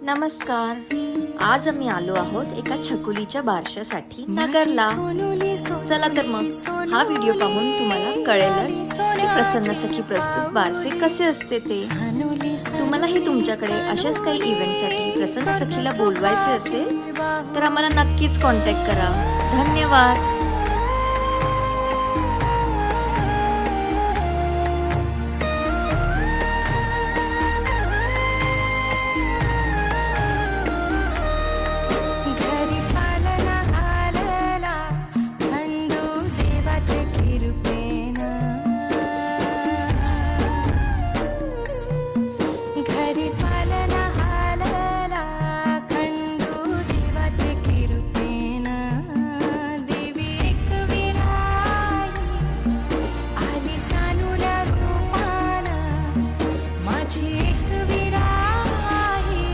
नमस्कार. आज आम्ही आलो आहोत एका छकुलीच्या बारशासाठी नगरला. चला तर मग हा व्हिडिओ पाहून तुम्हाला कळेलच की प्रसन्न सखी प्रस्तुत बारसे कसे असते ते. तुम्हालाही तुमच्याकडे अशाच काही इव्हेंटसाठी प्रसन्न सखीला बोलवायचे असेल तर आम्हाला नक्कीच कॉन्टॅक्ट करा. धन्यवाद.